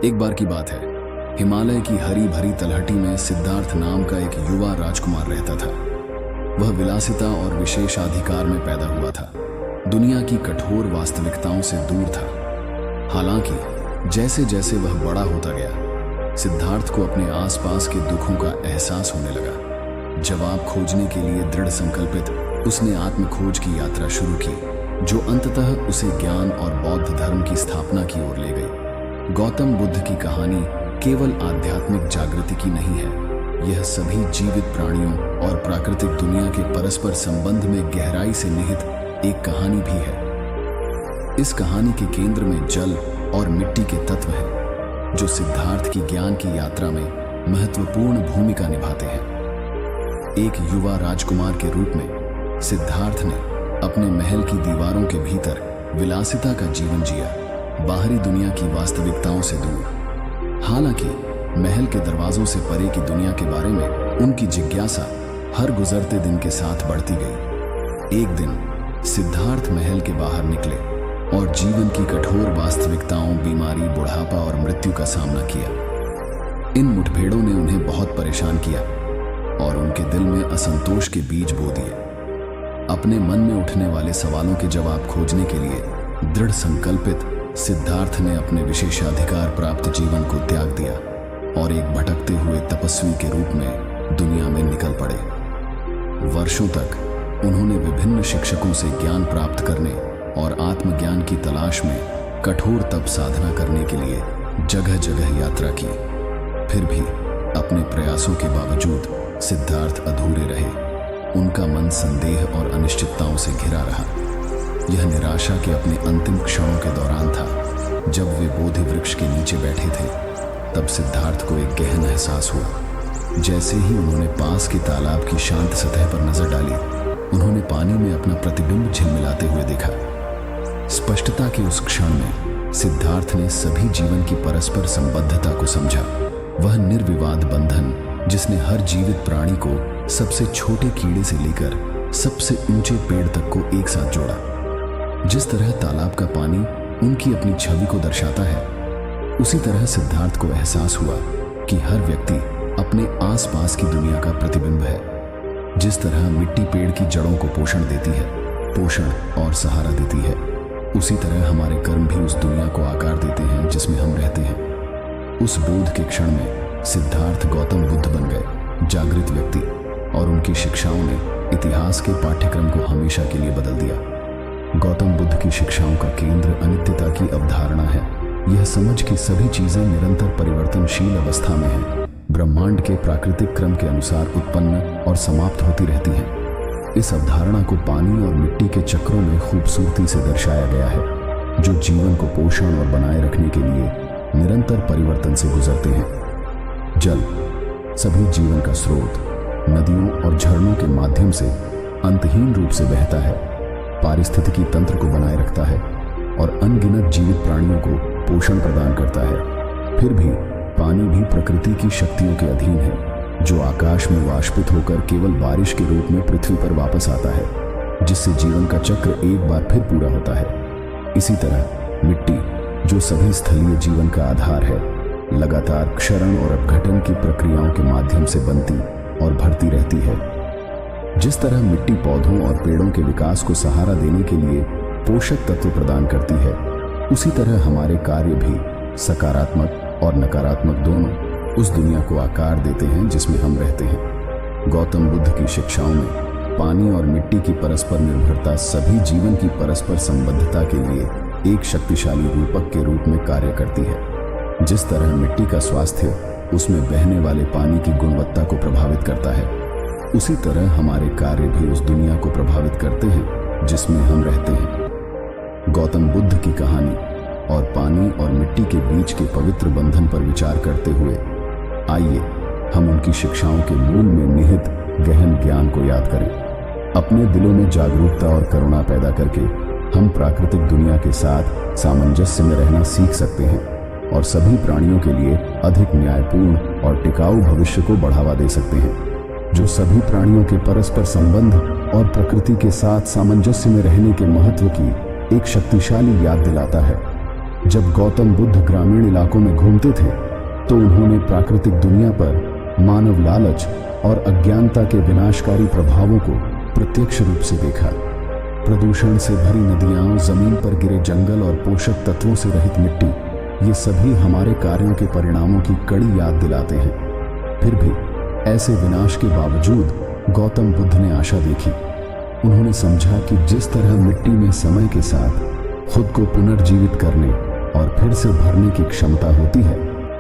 एक बार की बात है, हिमालय की हरी भरी तलहटी में सिद्धार्थ नाम का एक युवा राजकुमार रहता था। वह विलासिता और विशेषाधिकार में पैदा हुआ था, दुनिया की कठोर वास्तविकताओं से दूर था। हालांकि जैसे जैसे वह बड़ा होता गया, सिद्धार्थ को अपने आसपास के दुखों का एहसास होने लगा। जवाब खोजने के लिए दृढ़ संकल्पित उसने आत्मखोज की यात्रा शुरू की, जो अंततः उसे ज्ञान और बौद्ध धर्म की स्थापना की ओर ले गई। गौतम बुद्ध की कहानी केवल आध्यात्मिक जागृति की नहीं है, यह सभी जीवित प्राणियों और प्राकृतिक दुनिया के परस्पर संबंध में गहराई से निहित एक कहानी भी है। इस कहानी के केंद्र में जल और मिट्टी के तत्व हैं, जो सिद्धार्थ की ज्ञान की यात्रा में महत्वपूर्ण भूमिका निभाते हैं। एक युवा राजकुमार के रूप में सिद्धार्थ ने अपने महल की दीवारों के भीतर विलासिता का जीवन जिया, बाहरी दुनिया की वास्तविकताओं से दूर। हालांकि महल के दरवाजों से परे की दुनिया के बारे में उनकी जिज्ञासा हर गुजरते दिन के साथ बढ़ती गई। एक दिन सिद्धार्थ महल के बाहर निकले और जीवन की कठोर वास्तविकताओं, बीमारी, बुढ़ापा और मृत्यु का सामना किया। इन मुठभेड़ों ने उन्हें बहुत परेशान किया और उनके दिल में असंतोष के बीज बो दिए। अपने मन में उठने वाले सवालों के जवाब खोजने के लिए दृढ़ संकल्पित सिद्धार्थ ने अपने विशेषाधिकार प्राप्त जीवन को त्याग दिया और एक भटकते हुए तपस्वी के रूप में दुनिया में निकल पड़े। वर्षों तक उन्होंने विभिन्न शिक्षकों से ज्ञान प्राप्त करने और आत्मज्ञान की तलाश में कठोर तप साधना करने के लिए जगह जगह यात्रा की। फिर भी अपने प्रयासों के बावजूद सिद्धार्थ अधूरे रहे। उनका मन संदेह और अनिश्चितताओं से घिरा रहा। यह निराशा के अपने अंतिम क्षणों के दौरान था। जब वे बोधि वृक्ष के नीचे बैठे थे, तब सिद्धार्थ को एक गहन एहसास हुआ। जैसे ही उन्होंने पास के तालाब की शांत सतह पर नजर डाली, उन्होंने पानी में अपना प्रतिबिंब झिलमिलाते हुए देखा। स्पष्टता के उस क्षण में सिद्धार्थ ने सभी जीवन की परस्पर संबद्धता को समझा। वह निर्विवाद बंधन जिसने हर जीवित प्राणी को सबसे छोटे कीड़े से लेकर सबसे ऊंचे पेड़ तक को एक साथ जोड़ा। जिस तरह तालाब का पानी उनकी अपनी छवि को दर्शाता है, उसी तरह सिद्धार्थ को एहसास हुआ कि हर व्यक्ति अपने आसपास की दुनिया का प्रतिबिंब है। जिस तरह मिट्टी पेड़ की जड़ों को पोषण देती है, पोषण और सहारा देती है, उसी तरह हमारे कर्म भी उस दुनिया को आकार देते हैं जिसमें हम रहते हैं। उस बोध के क्षण में सिद्धार्थ गौतम बुद्ध बन गए, जागृत व्यक्ति, और उनकी शिक्षाओं ने इतिहास के पाठ्यक्रम को हमेशा के लिए बदल दिया। गौतम बुद्ध की शिक्षाओं का केंद्र अनित्यता की अवधारणा है। यह समझ कि सभी चीजें निरंतर परिवर्तनशील अवस्था में हैं, ब्रह्मांड के प्राकृतिक क्रम के अनुसार उत्पन्न और समाप्त होती रहती हैं। इस अवधारणा को पानी और मिट्टी के चक्रों में खूबसूरती से दर्शाया गया है, जो जीवन को पोषण और बनाए रखने के लिए निरंतर परिवर्तन से गुजरते हैं। जल सभी जीवन का स्रोत नदियों और झरनों के माध्यम से अंतहीन रूप से बहता है, पारिस्थितिकी तंत्र को बनाए रखता है और अनगिनत जीवित प्राणियों को पोषण प्रदान करता है। फिर भी पानी भी प्रकृति की शक्तियों के अधीन है, जो आकाश में वाष्पित होकर केवल बारिश के रूप में पृथ्वी पर वापस आता है, जिससे जीवन का चक्र एक बार फिर पूरा होता है। इसी तरह मिट्टी, जो सभी स्थलीय जीवन का आधार है, लगातार क्षरण और अपघटन की प्रक्रियाओं के माध्यम से बनती और भरती रहती है। जिस तरह मिट्टी पौधों और पेड़ों के विकास को सहारा देने के लिए पोषक तत्व प्रदान करती है, उसी तरह हमारे कार्य भी सकारात्मक और नकारात्मक दोनों उस दुनिया को आकार देते हैं जिसमें हम रहते हैं। गौतम बुद्ध की शिक्षाओं में पानी और मिट्टी की परस्पर निर्भरता सभी जीवन की परस्पर संबद्धता के लिए एक शक्तिशाली रूपक के रूप में कार्य करती है। जिस तरह मिट्टी का स्वास्थ्य उसमें बहने वाले पानी की गुणवत्ता को प्रभावित करता है, उसी तरह हमारे कार्य भी उस दुनिया को प्रभावित करते हैं जिसमें हम रहते हैं। गौतम बुद्ध की कहानी और पानी और मिट्टी के बीच के पवित्र बंधन पर विचार करते हुए आइए हम उनकी शिक्षाओं के मूल में निहित गहन ज्ञान को याद करें। अपने दिलों में जागरूकता और करुणा पैदा करके हम प्राकृतिक दुनिया के साथ सामंजस्य में रहना सीख सकते हैं और सभी प्राणियों के लिए अधिक न्यायपूर्ण और टिकाऊ भविष्य को बढ़ावा दे सकते हैं, जो सभी प्राणियों के परस्पर संबंध और प्रकृति के साथ सामंजस्य में रहने के महत्व की एक शक्तिशाली याद दिलाता है। जब गौतम बुद्ध ग्रामीण इलाकों में घूमते थे तो उन्होंने प्राकृतिक दुनिया पर मानव लालच और अज्ञानता के विनाशकारी प्रभावों को प्रत्यक्ष रूप से देखा। प्रदूषण से भरी नदियां, जमीन पर गिरे जंगल और पोषक तत्वों से रहित मिट्टी, ये सभी हमारे कार्यों के परिणामों की कड़ी याद दिलाते हैं। फिर भी ऐसे विनाश के बावजूद गौतम बुद्ध ने आशा देखी। उन्होंने समझा कि जिस तरह मिट्टी में समय के साथ खुद को पुनर्जीवित करने और फिर से भरने की क्षमता होती है,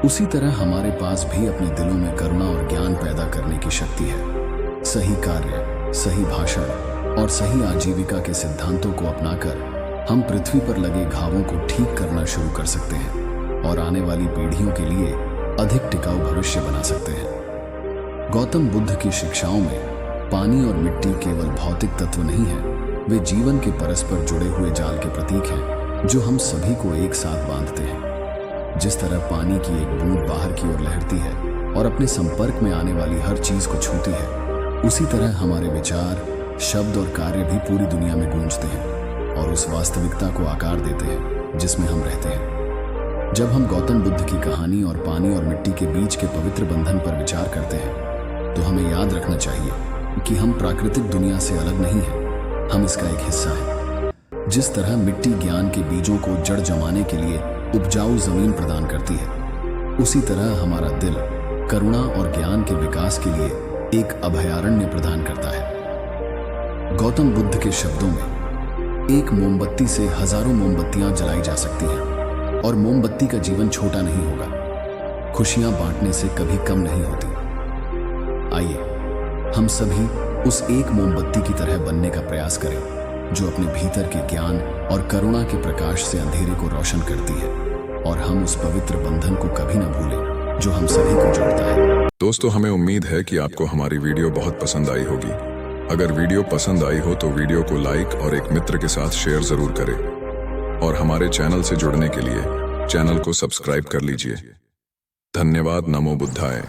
उसी तरह हमारे पास भी अपने दिलों में करुणा और ज्ञान पैदा करने की शक्ति है। सही कार्य, सही भाषण और सही आजीविका के सिद्धांतों को अपनाकर हम पृथ्वी पर लगे घावों को ठीक करना शुरू कर सकते हैं और आने वाली पीढ़ियों के लिए अधिक टिकाऊ भविष्य बना सकते हैं। गौतम बुद्ध की शिक्षाओं में पानी और मिट्टी केवल भौतिक तत्व नहीं है, वे जीवन के परस्पर जुड़े हुए जाल के प्रतीक हैं जो हम सभी को एक साथ बांधते हैं। जिस तरह पानी की एक बूंद बाहर की ओर लहरती है और अपने संपर्क में आने वाली हर चीज को छूती है, उसी तरह हमारे विचार, शब्द और कार्य भी पूरी दुनिया में गूंजते हैं और उस वास्तविकता को आकार देते हैं जिसमें हम रहते हैं। जब हम गौतम बुद्ध की कहानी और पानी और मिट्टी के बीच के पवित्र बंधन पर विचार करते हैं तो हमें याद रखना चाहिए कि हम प्राकृतिक दुनिया से अलग नहीं हैं, हम इसका एक हिस्सा हैं। जिस तरह मिट्टी ज्ञान के बीजों को जड़ जमाने के लिए उपजाऊ जमीन प्रदान करती है, उसी तरह हमारा दिल करुणा और ज्ञान के विकास के लिए एक अभयारण्य प्रदान करता है। गौतम बुद्ध के शब्दों में एक मोमबत्ती से हजारों मोमबत्तियां जलाई जा सकती हैं और मोमबत्ती का जीवन छोटा नहीं होगा, खुशियां बांटने से कभी कम नहीं होती। आइए हम सभी उस एक मोमबत्ती की तरह बनने का प्रयास करें जो अपने भीतर के ज्ञान और करुणा के प्रकाश से अंधेरे को रोशन करती है, और हम उस पवित्र बंधन को कभी न भूलें जो हम सभी को जोड़ता है। दोस्तों, हमें उम्मीद है कि आपको हमारी वीडियो बहुत पसंद आई होगी। अगर वीडियो पसंद आई हो तो वीडियो को लाइक और एक मित्र के साथ शेयर जरूर करें और हमारे चैनल से जुड़ने के लिए चैनल को सब्सक्राइब कर लीजिए। धन्यवाद। नमो बुद्धाय।